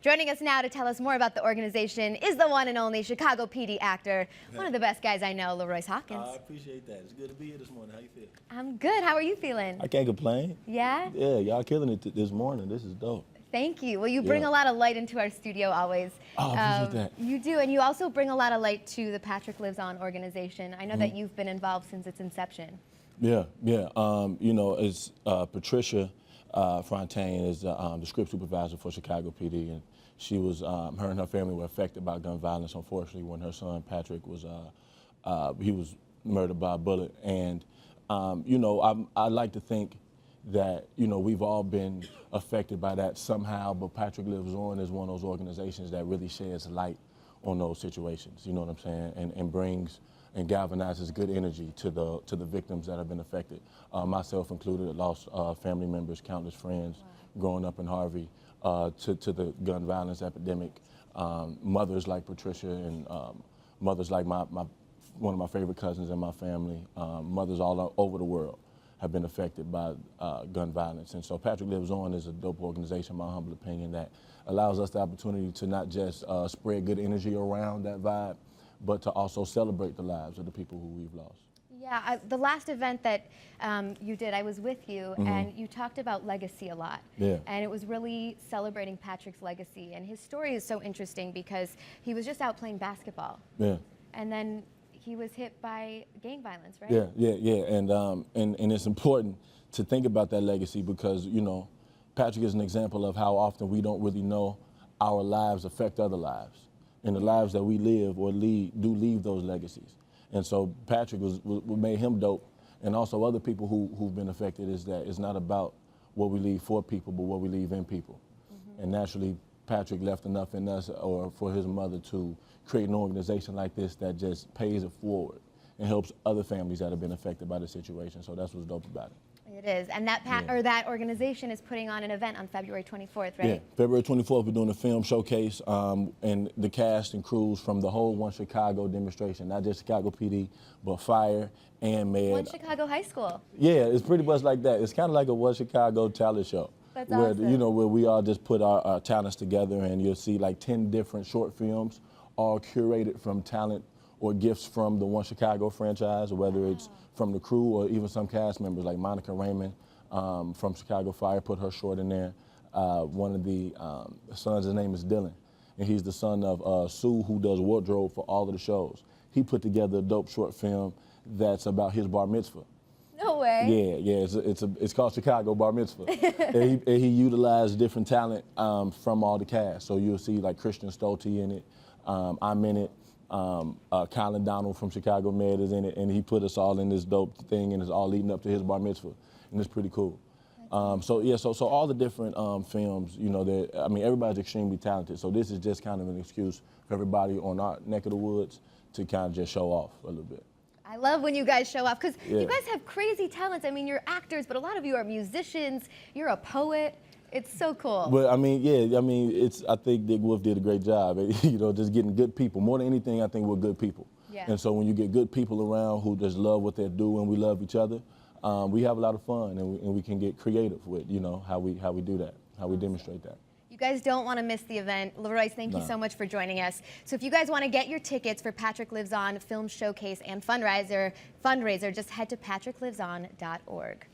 Joining us now to tell us more about the organization is the one and only Chicago PD actor, one of the best guys I know, LaRoyce Hawkins. I appreciate that. It's good to be here this morning. How you feel? I'm good. How are you feeling? I can't complain. Yeah? Yeah, y'all killing it this morning. This is dope. Thank you. Well, you bring a lot of light into our studio always. Oh, I appreciate that. You do, and you also bring a lot of light to the Patrick Lives On organization. I know that you've been involved since its inception. Yeah. You know, it's Patricia Fontaine is the script supervisor for Chicago PD, and she was, her and her family were affected by gun violence, unfortunately, when her son Patrick was, he was murdered by a bullet. And, you know, I like to think that, you know, we've all been affected by that somehow, but Patrick Lives On is one of those organizations that really sheds light on those situations, you know what I'm saying, and brings and galvanizes good energy to the victims that have been affected. Myself included, lost family members, countless friends growing up in Harvey to the gun violence epidemic. Mothers like Patricia and mothers like one of my favorite cousins in my family, mothers all over the world have been affected by gun violence. And so Patrick Lives On is a dope organization, in my humble opinion, that allows us the opportunity to not just spread good energy around that vibe, but to also celebrate the lives of the people who we've lost. Yeah, the last event that you did, I was with you, and you talked about legacy a lot. Yeah. And it was really celebrating Patrick's legacy. And his story is so interesting because he was just out playing basketball. Yeah. And then he was hit by gang violence, right? Yeah. And it's important to think about that legacy because, you know, Patrick is an example of how often we don't really know our lives affect other lives. And the lives that we live or lead do leave those legacies. And so Patrick what made him dope, and also other people who've been affected, is that it's not about what we leave for people, but what we leave in people. And naturally, Patrick left enough in us, or for his mother, to create an organization like this that just pays it forward and helps other families that have been affected by the situation. So that's what's dope about it. It is, and that organization is putting on an event on February 24th, right? Yeah, February 24th, we're doing a film showcase, and the cast and crews from the whole One Chicago demonstration, not just Chicago PD, but Fire and Med. One Chicago High School. Yeah, it's pretty much like that. It's kind of like a One Chicago talent show. That's where, awesome. you know, where we all just put our talents together, and you'll see like 10 different short films, all curated from talent or gifts from the One Chicago franchise, whether it's from the crew or even some cast members like Monica Raymond from Chicago Fire put her short in there. One of the sons, his name is Dylan, and he's the son of Sue, who does wardrobe for all of the shows. He put together a dope short film that's about his bar mitzvah. No way. Yeah, it's called Chicago Bar Mitzvah. and he utilized different talent from all the cast. So you'll see like Christian Stolte in it, I'm in it, Colin Donald from Chicago Med is in it, and he put us all in this dope thing, and it's all leading up to his bar mitzvah, and it's pretty cool. So all the different films, you know, I mean, everybody's extremely talented, so this is just kind of an excuse for everybody on our neck of the woods to kind of just show off a little bit. I love when you guys show off, because you guys have crazy talents. I mean, you're actors, but a lot of you are musicians. You're a poet. It's so cool. But I mean, yeah, I think Dick Wolf did a great job, you know, just getting good people. More than anything, I think we're good people. Yeah. And so when you get good people around who just love what they do and we love each other, we have a lot of fun, and we can get creative with, you know, how we do that, how we demonstrate that. You guys don't want to miss the event. LaRoyce, thank you so much for joining us. So if you guys want to get your tickets for Patrick Lives On Film Showcase and fundraiser, just head to patrickliveson.org.